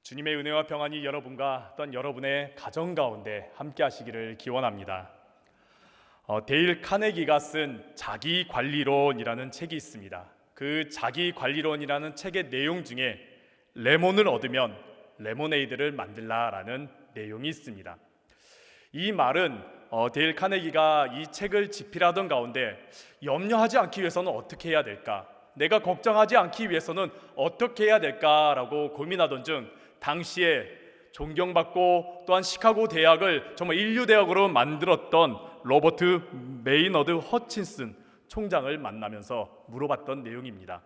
주님의 은혜와 평안이 여러분과 또한 여러분의 가정 가운데 함께 하시기를 기원합니다. 데일 카네기가 쓴 자기관리론이라는 책이 있습니다. 그 자기관리론이라는 책의 내용 중에 레몬을 얻으면 레모네이드를 만들라라는 내용이 있습니다. 이 말은 데일 카네기가 이 책을 집필하던 가운데 염려하지 않기 위해서는 어떻게 해야 될까? 내가 걱정하지 않기 위해서는 어떻게 해야 될까라고 고민하던 중 당시에 존경받고 또한 시카고 대학을 정말 인류 대학으로 만들었던 로버트 메이너드 허친슨 총장을 만나면서 물어봤던 내용입니다.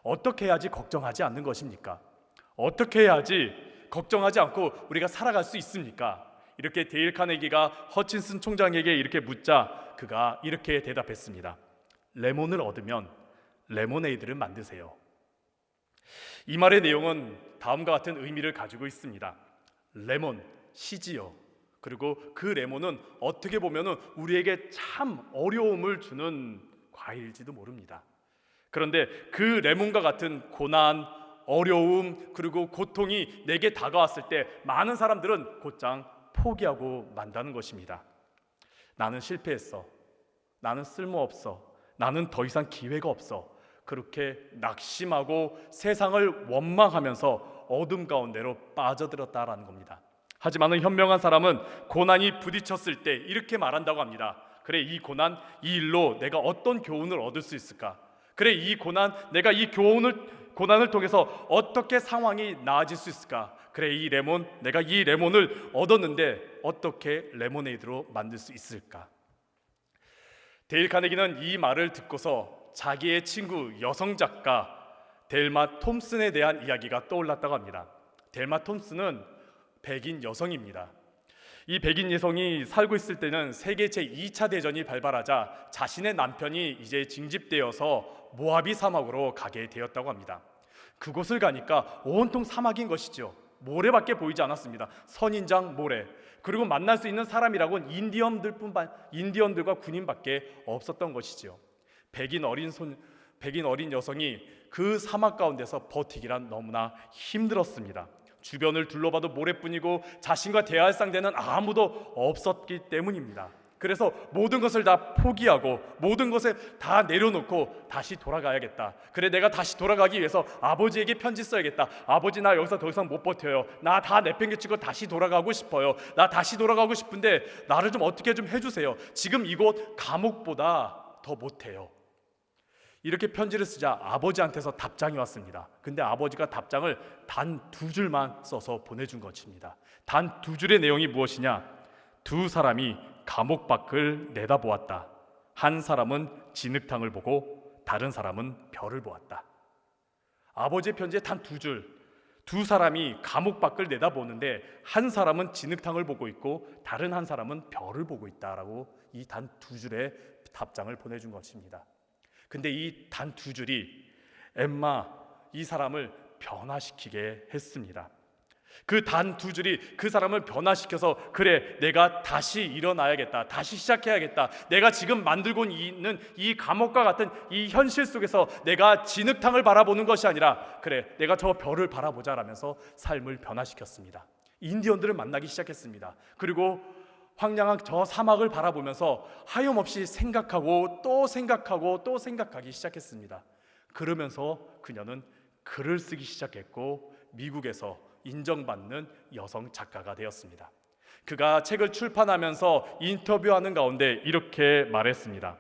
어떻게 해야지 걱정하지 않는 것입니까? 어떻게 해야지 걱정하지 않고 우리가 살아갈 수 있습니까? 이렇게 데일 카네기가 허친슨 총장에게 이렇게 묻자 그가 이렇게 대답했습니다. 레몬을 얻으면 레모네이드를 만드세요. 이 말의 내용은 다음과 같은 의미를 가지고 있습니다. 레몬, 시지요. 그리고 그 레몬은 어떻게 보면 우리에게 참 어려움을 주는 과일일지도 모릅니다. 그런데 그 레몬과 같은 고난, 어려움, 그리고 고통이 내게 다가왔을 때 많은 사람들은 곧장 포기하고 만다는 것입니다. 나는 실패했어. 나는 쓸모없어. 나는 더 이상 기회가 없어. 그렇게 낙심하고 세상을 원망하면서 어둠 가운데로 빠져들었다라는 겁니다. 하지만 현명한 사람은 고난이 부딪혔을 때 이렇게 말한다고 합니다. 그래, 이 고난, 이 일로 내가 어떤 교훈을 얻을 수 있을까? 그래, 이 고난, 내가 이 고난을 통해서 어떻게 상황이 나아질 수 있을까? 그래, 이 레몬, 내가 이 레몬을 얻었는데 어떻게 레모네이드로 만들 수 있을까? 데일 카네기는 이 말을 듣고서 자기의 친구 여성 작가 델마 톰슨에 대한 이야기가 떠올랐다고 합니다. 델마 톰슨은 백인 여성입니다. 이 백인 여성이 살고 있을 때는 세계 제2차 대전이 발발하자 자신의 남편이 이제 징집되어서 모하비 사막으로 가게 되었다고 합니다. 그곳을 가니까 온통 사막인 것이죠. 모래밖에 보이지 않았습니다. 선인장 모래. 그리고 만날 수 있는 사람이라고는 인디언들과 군인밖에 없었던 것이죠. 백인 어린 여성이 그 사막 가운데서 버티기란 너무나 힘들었습니다. 주변을 둘러봐도 모래뿐이고 자신과 대화할 상대는 아무도 없었기 때문입니다. 그래서 모든 것을 다 포기하고 모든 것을 다 내려놓고 다시 돌아가야겠다. 그래, 내가 다시 돌아가기 위해서 아버지에게 편지 써야겠다. 아버지, 나 여기서 더 이상 못 버텨요. 나 다 내팽개치고 다시 돌아가고 싶어요. 나 다시 돌아가고 싶은데 나를 좀 어떻게 좀 해주세요. 지금 이곳 감옥보다 더 못해요. 이렇게 편지를 쓰자 아버지한테서 답장이 왔습니다. 근데 아버지가 답장을 단 2줄만 써서 보내준 것입니다. 단 2줄의 내용이 무엇이냐? 두 사람이 감옥 밖을 내다보았다. 한 사람은 진흙탕을 보고 다른 사람은 별을 보았다. 아버지의 편지에 단 2줄. 두 사람이 감옥 밖을 내다보는데 한 사람은 진흙탕을 보고 있고 다른 한 사람은 별을 보고 있다라고 이 단 2줄의 답장을 보내준 것입니다. 근데 이 단 2줄이 엠마 이 사람을 변화시키게 했습니다. 그 단 2줄이 그 사람을 변화시켜서 그래, 내가 다시 일어나야겠다. 다시 시작해야겠다. 내가 지금 만들고 있는 이 감옥과 같은 이 현실 속에서 내가 진흙탕을 바라보는 것이 아니라 그래, 내가 저 별을 바라보자라면서 삶을 변화시켰습니다. 인디언들을 만나기 시작했습니다. 그리고 황량한 저 사막을 바라보면서 하염없이 생각하고 또 생각하고 또 생각하기 시작했습니다. 그러면서 그녀는 글을 쓰기 시작했고 미국에서 인정받는 여성 작가가 되었습니다. 그가 책을 출판하면서 인터뷰하는 가운데 이렇게 말했습니다.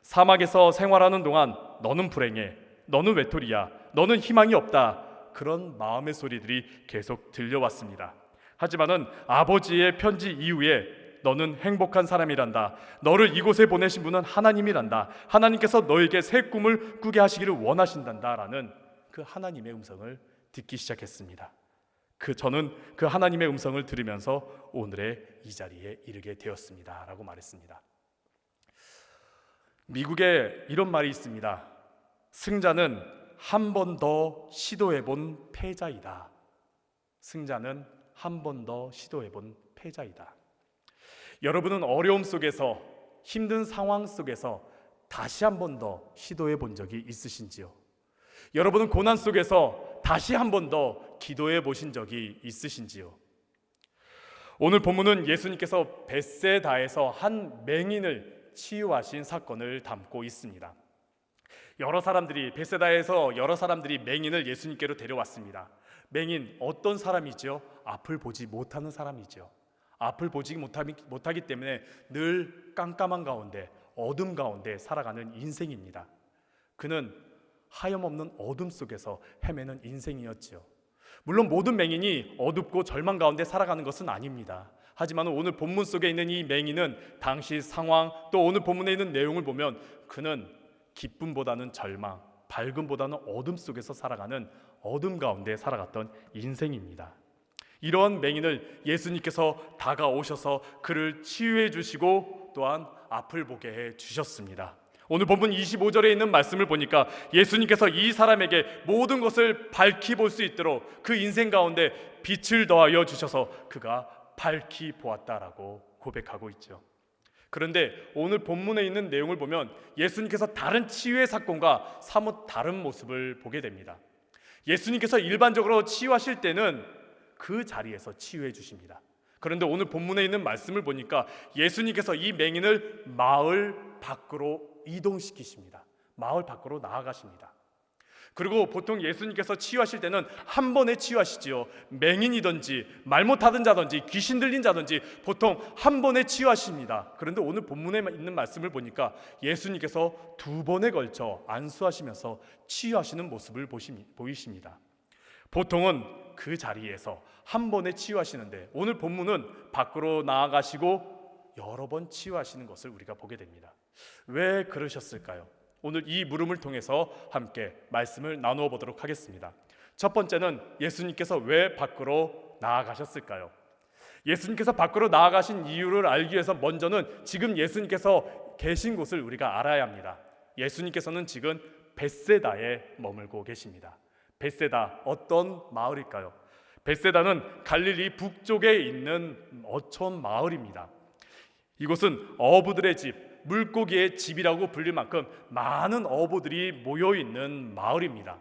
사막에서 생활하는 동안 너는 불행해, 너는 외톨이야, 너는 희망이 없다. 그런 마음의 소리들이 계속 들려왔습니다. 하지만은 아버지의 편지 이후에 너는 행복한 사람이란다. 너를 이곳에 보내신 분은 하나님이란다. 하나님께서 너에게 새 꿈을 꾸게 하시기를 원하신단다 라는 그 하나님의 음성을 듣기 시작했습니다. 저는 그 하나님의 음성을 들으면서 오늘의 이 자리에 이르게 되었습니다 라고 말했습니다. 미국에 이런 말이 있습니다. 승자는 한 번 더 시도해본 패자이다. 승자는 한 번 더 시도해본 패자이다. 여러분은 어려움 속에서, 힘든 상황 속에서 다시 한 번 더 시도해 본 적이 있으신지요? 여러분은 고난 속에서 다시 한 번 더 기도해 보신 적이 있으신지요? 오늘 본문은 예수님께서 벳세다에서 한 맹인을 치유하신 사건을 담고 있습니다. 벳세다에서 여러 사람들이 맹인을 예수님께로 데려왔습니다. 맹인, 어떤 사람이죠? 앞을 보지 못하는 사람이죠. 앞을 보지 못하기 때문에 늘 깜깜한 가운데, 어둠 가운데 살아가는 인생입니다. 그는 하염없는 어둠 속에서 헤매는 인생이었죠. 물론 모든 맹인이 어둡고 절망 가운데 살아가는 것은 아닙니다. 하지만 오늘 본문 속에 있는 이 맹인은 당시 상황, 또 오늘 본문에 있는 내용을 보면 그는 기쁨보다는 절망, 밝음보다는 어둠 속에서 살아가는, 어둠 가운데 살아갔던 인생입니다. 이러한 맹인을 예수님께서 다가오셔서 그를 치유해 주시고 또한 앞을 보게 해 주셨습니다. 오늘 본문 25절에 있는 말씀을 보니까 예수님께서 이 사람에게 모든 것을 밝히 볼 수 있도록 그 인생 가운데 빛을 더하여 주셔서 그가 밝히 보았다라고 고백하고 있죠. 그런데 오늘 본문에 있는 내용을 보면 예수님께서 다른 치유의 사건과 사뭇 다른 모습을 보게 됩니다. 예수님께서 일반적으로 치유하실 때는 그 자리에서 치유해 주십니다. 그런데 오늘 본문에 있는 말씀을 보니까 예수님께서 이 맹인을 마을 밖으로 이동시키십니다. 마을 밖으로 나아가십니다. 그리고 보통 예수님께서 치유하실 때는 한 번에 치유하시지요. 맹인이든지 말 못하던 자든지 귀신 들린 자든지 보통 한 번에 치유하십니다. 그런데 오늘 본문에 있는 말씀을 보니까 예수님께서 두 번에 걸쳐 안수하시면서 치유하시는 모습을 보이십니다. 보통은 그 자리에서 한 번에 치유하시는데 오늘 본문은 밖으로 나아가시고 여러 번 치유하시는 것을 우리가 보게 됩니다. 왜 그러셨을까요? 오늘 이 물음을 통해서 함께 말씀을 나누어 보도록 하겠습니다. 첫 번째는 예수님께서 왜 밖으로 나아가셨을까요? 예수님께서 밖으로 나아가신 이유를 알기 위해서 먼저는 지금 예수님께서 계신 곳을 우리가 알아야 합니다. 예수님께서는 지금 벳세다에 머물고 계십니다. 벳세다, 어떤 마을일까요? 벳세다는 갈릴리 북쪽에 있는 어촌 마을입니다. 이곳은 어부들의 집, 물고기의 집이라고 불릴 만큼 많은 어부들이 모여있는 마을입니다.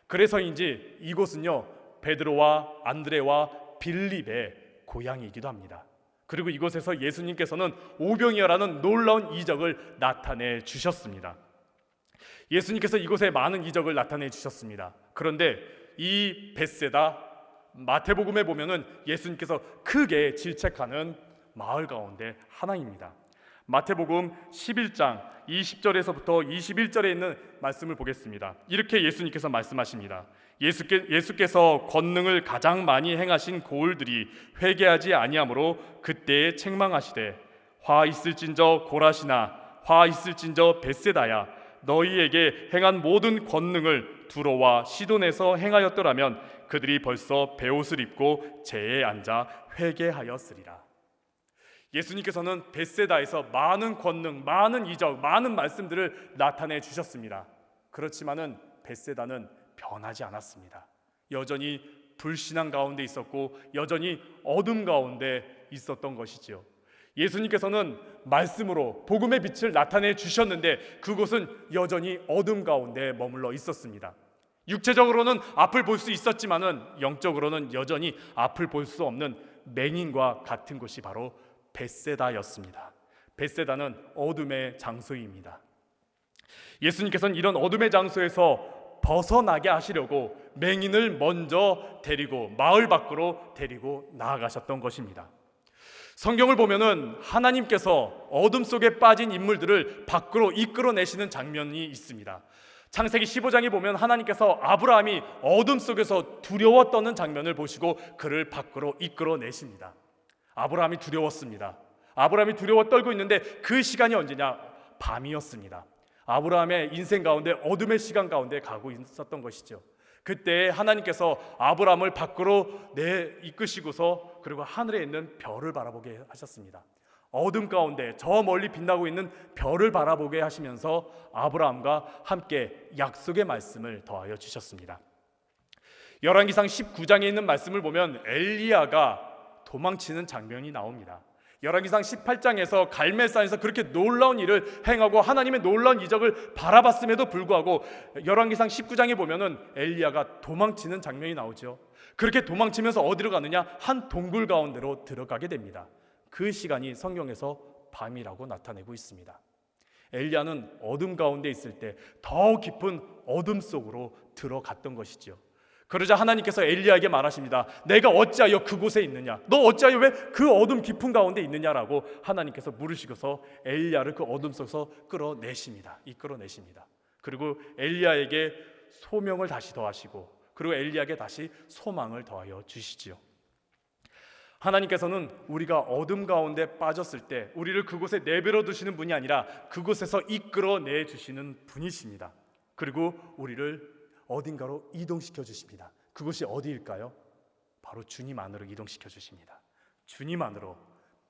그래서인지 이곳은요, 베드로와 안드레와 빌립의 고향이기도 합니다. 그리고 이곳에서 예수님께서는 오병이어라는 놀라운 이적을 나타내 주셨습니다. 예수님께서 이곳에 많은 이적을 나타내 주셨습니다. 그런데 이 벳세다, 마태복음에 보면은 예수님께서 크게 질책하는 마을 가운데 하나입니다. 마태복음 11장 20절에서부터 21절에 있는 말씀을 보겠습니다. 이렇게 예수님께서 말씀하십니다. 예수께서 권능을 가장 많이 행하신 고을들이 회개하지 아니하므로 그때에 책망하시되 화 있을진저 고라시나 화 있을진저 벳세다야 너희에게 행한 모든 권능을 두로와 시돈에서 행하였더라면 그들이 벌써 베옷을 입고 제에 앉아 회개하였으리라. 예수님께서는 벳세다에서 많은 권능, 많은 이적, 많은 말씀들을 나타내 주셨습니다. 그렇지만은 벳세다는 변하지 않았습니다. 여전히 불신앙 가운데 있었고 여전히 어둠 가운데 있었던 것이지요. 예수님께서는 말씀으로 복음의 빛을 나타내 주셨는데 그곳은 여전히 어둠 가운데 머물러 있었습니다. 육체적으로는 앞을 볼 수 있었지만은 영적으로는 여전히 앞을 볼 수 없는 맹인과 같은 곳이 바로 벳세다였습니다. 벳세다는 어둠의 장소입니다. 예수님께서는 이런 어둠의 장소에서 벗어나게 하시려고 맹인을 먼저 데리고 마을 밖으로 데리고 나아가셨던 것입니다. 성경을 보면은 하나님께서 어둠 속에 빠진 인물들을 밖으로 이끌어내시는 장면이 있습니다. 창세기 15장에 보면 하나님께서 아브라함이 어둠 속에서 두려워 떠는 장면을 보시고 그를 밖으로 이끌어내십니다. 아브라함이 두려웠습니다. 아브라함이 두려워 떨고 있는데 그 시간이 언제냐? 밤이었습니다. 아브라함의 인생 가운데 어둠의 시간 가운데 가고 있었던 것이죠. 그때 하나님께서 아브라함을 밖으로 이끄시고서 그리고 하늘에 있는 별을 바라보게 하셨습니다. 어둠 가운데 저 멀리 빛나고 있는 별을 바라보게 하시면서 아브라함과 함께 약속의 말씀을 더하여 주셨습니다. 열왕기상 19장에 있는 말씀을 보면 엘리야가 도망치는 장면이 나옵니다. 열왕기상 18장에서 갈멜산에서 그렇게 놀라운 일을 행하고 하나님의 놀라운 이적을 바라봤음에도 불구하고 열왕기상 19장에 보면은 엘리야가 도망치는 장면이 나오죠. 그렇게 도망치면서 어디로 가느냐? 한 동굴 가운데로 들어가게 됩니다. 그 시간이 성경에서 밤이라고 나타내고 있습니다. 엘리야는 어둠 가운데 있을 때 더 깊은 어둠 속으로 들어갔던 것이죠. 그러자 하나님께서 엘리야에게 말하십니다. 내가 어찌하여 그곳에 있느냐? 너 어찌하여 왜 그 어둠 깊은 가운데 있느냐라고 하나님께서 물으시고서 엘리야를 그 어둠 속에서 이끌어내십니다. 그리고 엘리야에게 소명을 다시 더하시고 그리고 엘리야에게 다시 소망을 더하여 주시지요. 하나님께서는 우리가 어둠 가운데 빠졌을 때 우리를 그곳에 내버려 두시는 분이 아니라 그곳에서 이끌어내 주시는 분이십니다. 그리고 우리를 어딘가로 이동시켜 주십니다. 그것이 어디일까요? 바로 주님 안으로 이동시켜 주십니다. 주님 안으로,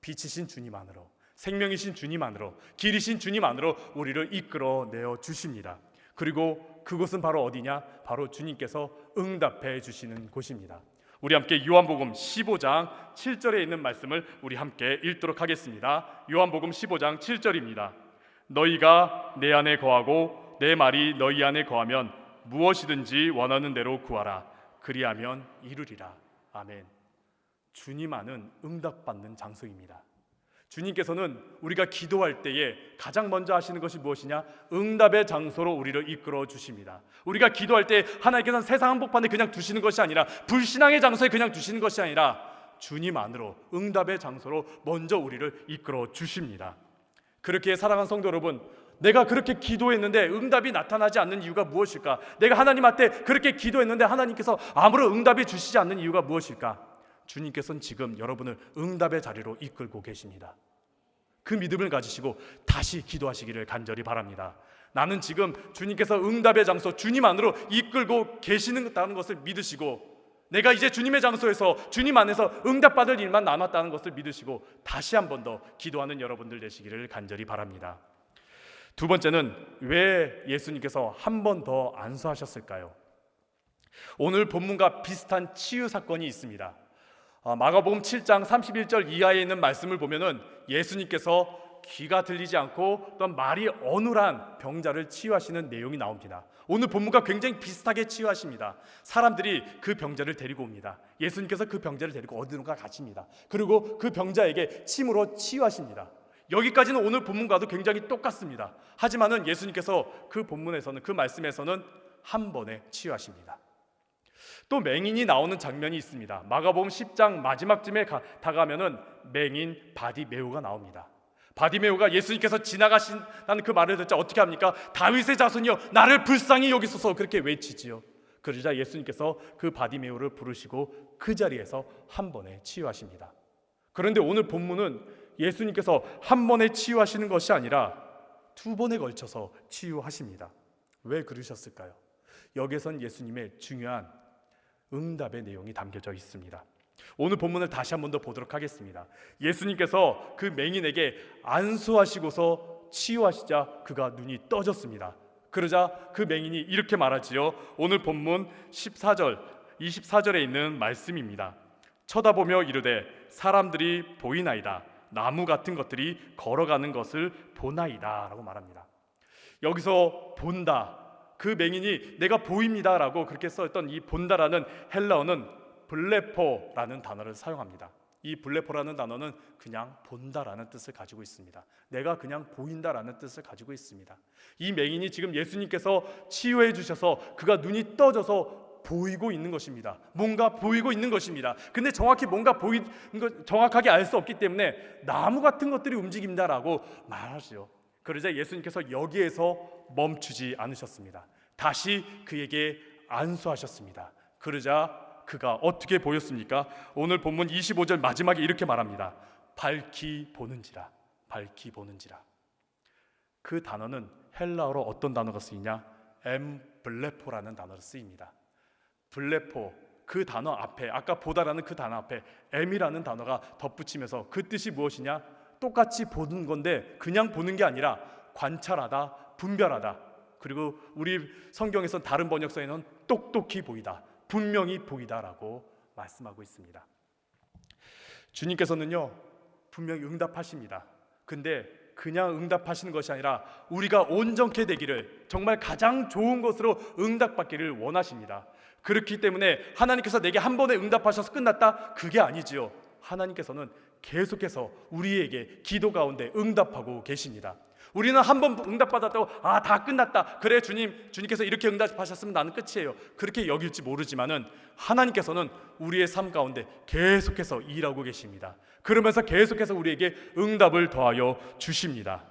빛이신 주님 안으로, 생명이신 주님 안으로, 길이신 주님 안으로 우리를 이끌어내어 주십니다. 그리고 그곳은 바로 어디냐? 바로 주님께서 응답해 주시는 곳입니다. 우리 함께 요한복음 15장 7절에 있는 말씀을 우리 함께 읽도록 하겠습니다. 요한복음 15장 7절입니다. 너희가 내 안에 거하고 내 말이 너희 안에 거하면 무엇이든지 원하는 대로 구하라. 그리하면 이루리라. 아멘. 주님 안은 응답받는 장소입니다. 주님께서는 우리가 기도할 때에 가장 먼저 하시는 것이 무엇이냐? 응답의 장소로 우리를 이끌어 주십니다. 우리가 기도할 때 하나님께서는 세상 한복판에 그냥 두시는 것이 아니라 불신앙의 장소에 그냥 두시는 것이 아니라 주님 안으로 응답의 장소로 먼저 우리를 이끌어 주십니다. 그렇게 사랑하는 성도 여러분, 내가 그렇게 기도했는데 응답이 나타나지 않는 이유가 무엇일까? 내가 하나님 앞에 그렇게 기도했는데 하나님께서 아무런 응답이 주시지 않는 이유가 무엇일까? 주님께서는 지금 여러분을 응답의 자리로 이끌고 계십니다. 그 믿음을 가지시고 다시 기도하시기를 간절히 바랍니다. 나는 지금 주님께서 응답의 장소 주님 안으로 이끌고 계시는다는 것을 믿으시고 내가 이제 주님의 장소에서 주님 안에서 응답받을 일만 남았다는 것을 믿으시고 다시 한 번 더 기도하는 여러분들 되시기를 간절히 바랍니다. 두 번째는 왜 예수님께서 한 번 더 안수하셨을까요? 오늘 본문과 비슷한 치유 사건이 있습니다. 마가복음 7장 31절 이하에 있는 말씀을 보면은 예수님께서 귀가 들리지 않고 또 말이 어눌한 병자를 치유하시는 내용이 나옵니다. 오늘 본문과 굉장히 비슷하게 치유하십니다. 사람들이 그 병자를 데리고 옵니다. 예수님께서 그 병자를 데리고 어디론가 가십니다. 그리고 그 병자에게 침으로 치유하십니다. 여기까지는 오늘 본문과도 굉장히 똑같습니다. 하지만은 예수님께서 그 본문에서는 그 말씀에서는 한 번에 치유하십니다. 또 맹인이 나오는 장면이 있습니다. 마가복음 10장 마지막쯤에 다가면은 맹인 바디메오가 나옵니다. 바디메오가 예수님께서 지나가신다는 그 말을 듣자 어떻게 합니까? 다윗의 자손이여 나를 불쌍히 여기소서 그렇게 외치지요. 그러자 예수님께서 그 바디메오를 부르시고 그 자리에서 한 번에 치유하십니다. 그런데 오늘 본문은 예수님께서 한 번에 치유하시는 것이 아니라 두 번에 걸쳐서 치유하십니다. 왜 그러셨을까요? 여기에선 예수님의 중요한 응답의 내용이 담겨져 있습니다. 오늘 본문을 다시 한 번 더 보도록 하겠습니다. 예수님께서 그 맹인에게 안수하시고서 치유하시자 그가 눈이 떠졌습니다. 그러자 그 맹인이 이렇게 말하지요. 오늘 본문 14절 24절에 있는 말씀입니다. 쳐다보며 이르되 사람들이 보이나이다. 나무 같은 것들이 걸어가는 것을 보나이다 라고 말합니다. 여기서 본다, 그 맹인이 내가 보입니다 라고 그렇게 써있던 이 본다라는 헬라어는 블레포라는 단어를 사용합니다. 이 블레포라는 단어는 그냥 본다라는 뜻을 가지고 있습니다. 내가 그냥 보인다라는 뜻을 가지고 있습니다. 이 맹인이 지금 예수님께서 치유해 주셔서 그가 눈이 떠져서 보이고 있는 것입니다. 뭔가 보이고 있는 것입니다. 근데 정확히 뭔가 보이는 것 정확하게 알 수 없기 때문에 나무 같은 것들이 움직인다라고 말하죠. 그러자 예수님께서 여기에서 멈추지 않으셨습니다. 다시 그에게 안수하셨습니다. 그러자 그가 어떻게 보였습니까? 오늘 본문 25절 마지막에 이렇게 말합니다. 밝히 보는지라. 밝히 보는지라. 그 단어는 헬라어로 어떤 단어가 쓰이냐? 엠블레포라는 단어로 쓰입니다. 블레포, 그 단어 앞에 아까 보다라는 그 단어 앞에 M이라는 단어가 덧붙이면서 그 뜻이 무엇이냐? 똑같이 보는 건데 그냥 보는 게 아니라 관찰하다, 분별하다. 그리고 우리 성경에선 다른 번역서에는 똑똑히 보이다, 분명히 보이다라고 말씀하고 있습니다. 주님께서는요 분명히 응답하십니다. 근데 그냥 응답하시는 것이 아니라 우리가 온전케 되기를, 정말 가장 좋은 것으로 응답받기를 원하십니다. 그렇기 때문에 하나님께서 내게 한 번에 응답하셔서 끝났다? 그게 아니지요. 하나님께서는 계속해서 우리에게 기도 가운데 응답하고 계십니다. 우리는 한 번 응답받았다고 다 끝났다, 그래 주님께서 이렇게 응답하셨으면 나는 끝이에요, 그렇게 여길지 모르지만은 하나님께서는 우리의 삶 가운데 계속해서 일하고 계십니다. 그러면서 계속해서 우리에게 응답을 더하여 주십니다.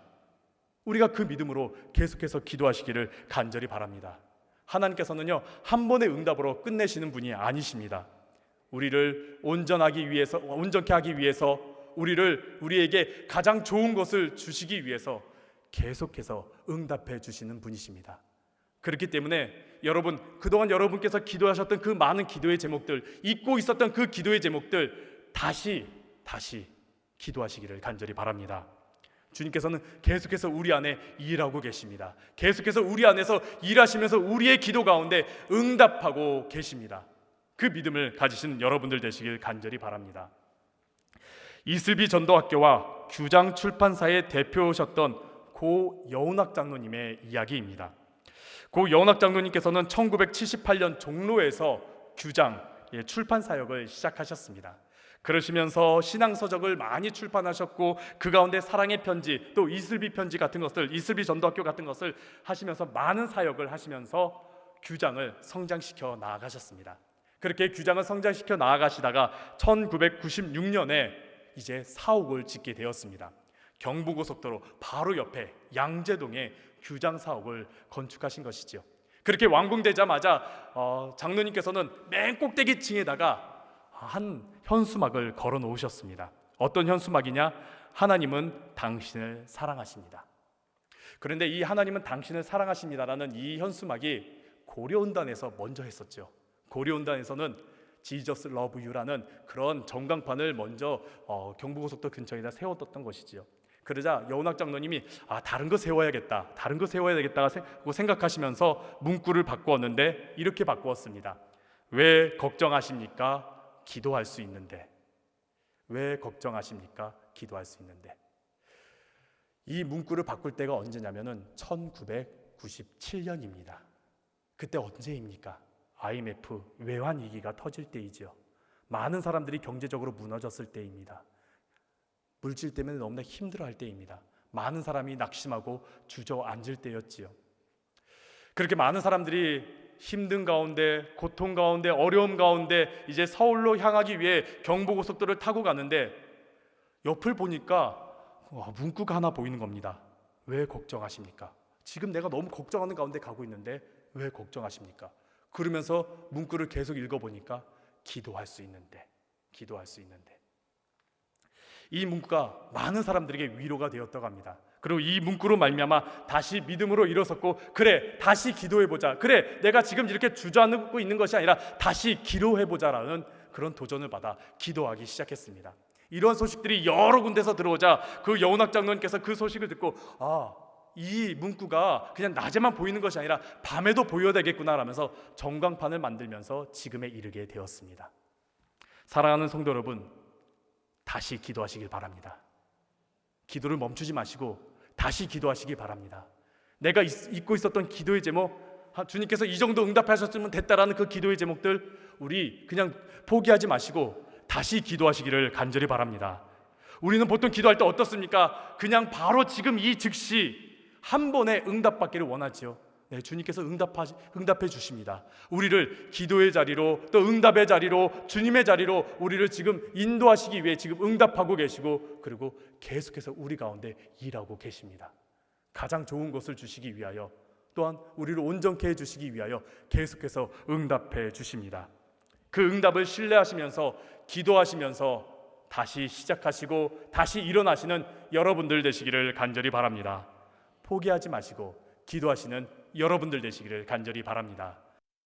우리가 그 믿음으로 계속해서 기도하시기를 간절히 바랍니다. 하나님께서는요, 한 번의 응답으로 끝내시는 분이 아니십니다. 우리를 온전케 하기 위해서, 우리에게 가장 좋은 것을 주시기 위해서 계속해서 응답해 주시는 분이십니다. 그렇기 때문에 여러분, 그동안 여러분께서 기도하셨던 그 많은 기도의 제목들, 잊고 있었던 그 기도의 제목들 다시 기도하시기를 간절히 바랍니다. 주님께서는 계속해서 우리 안에 일하고 계십니다. 계속해서 우리 안에서 일하시면서 우리의 기도 가운데 응답하고 계십니다. 그 믿음을 가지시는 여러분들 되시길 간절히 바랍니다. 이슬비 전도학교와 규장 출판사의 대표셨던 고 여운학 장로님의 이야기입니다. 고 여운학 장로님께서는 1978년 종로에서 규장 출판 사역을 시작하셨습니다. 그러시면서 신앙서적을 많이 출판하셨고, 그 가운데 사랑의 편지, 또 이슬비 편지 같은 것들, 이슬비 전도학교 같은 것을 하시면서 많은 사역을 하시면서 규장을 성장시켜 나아가셨습니다. 그렇게 규장을 성장시켜 나아가시다가 1996년에 이제 사옥을 짓게 되었습니다. 경부고속도로 바로 옆에 양재동에 규장 사옥을 건축하신 것이죠. 그렇게 완공되자마자 장로님께서는 맨 꼭대기 층에다가 한 현수막을 걸어 놓으셨습니다. 어떤 현수막이냐? 하나님은 당신을 사랑하십니다. 그런데 이 하나님은 당신을 사랑하십니다라는 이 현수막이 고려온단에서 먼저 했었죠. 고려온단에서는 지저스 러브 유라는 그런 전광판을 먼저 경부고속도로 근처에다 세워뒀던 것이지요. 그러자 여운학 장로님이 다른 거 세워야 되겠다고 생각하시면서 문구를 바꾸었는데 이렇게 바꾸었습니다. 왜 걱정하십니까? 기도할 수 있는데. 왜 걱정하십니까? 기도할 수 있는데. 이 문구를 바꿀 때가 언제냐면은 1997년입니다. 그때 언제입니까? IMF 외환위기가 터질 때이죠. 많은 사람들이 경제적으로 무너졌을 때입니다. 물질 때문에 너무나 힘들어할 때입니다. 많은 사람이 낙심하고 주저앉을 때였지요. 그렇게 많은 사람들이 힘든 가운데, 고통 가운데, 어려움 가운데 이제 서울로 향하기 위해 경부고속도로를 타고 가는데 옆을 보니까 문구가 하나 보이는 겁니다. 왜 걱정하십니까? 지금 내가 너무 걱정하는 가운데 가고 있는데 왜 걱정하십니까? 그러면서 문구를 계속 읽어보니까 기도할 수 있는데. 이 문구가 많은 사람들에게 위로가 되었다고 합니다. 그리고 이 문구로 말미암아 다시 믿음으로 일어섰고, 그래 다시 기도해보자, 그래 내가 지금 이렇게 주저앉고 있는 것이 아니라 다시 기도해보자라는 그런 도전을 받아 기도하기 시작했습니다. 이런 소식들이 여러 군데서 들어오자 그 여운학 장로님께서 그 소식을 듣고 이 문구가 그냥 낮에만 보이는 것이 아니라 밤에도 보여야 되겠구나 라면서 전광판을 만들면서 지금에 이르게 되었습니다. 사랑하는 성도 여러분, 다시 기도하시길 바랍니다. 기도를 멈추지 마시고 다시 기도하시길 바랍니다. 내가 잊고 있었던 기도의 제목, 주님께서 이 정도 응답하셨으면 됐다라는 그 기도의 제목들 우리 그냥 포기하지 마시고 다시 기도하시기를 간절히 바랍니다. 우리는 보통 기도할 때 어떻습니까? 그냥 바로 지금 이 즉시 한 번에 응답받기를 원하지요. 네, 주님께서 응답해 주십니다. 우리를 기도의 자리로, 또 응답의 자리로, 주님의 자리로 우리를 지금 인도하시기 위해 지금 응답하고 계시고, 그리고 계속해서 우리 가운데 일하고 계십니다. 가장 좋은 것을 주시기 위하여, 또한 우리를 온전케 해주시기 위하여 계속해서 응답해 주십니다. 그 응답을 신뢰하시면서 기도하시면서 다시 시작하시고 다시 일어나시는 여러분들 되시기를 간절히 바랍니다. 포기하지 마시고 기도하시는 여러분들 되시기를 간절히 바랍니다.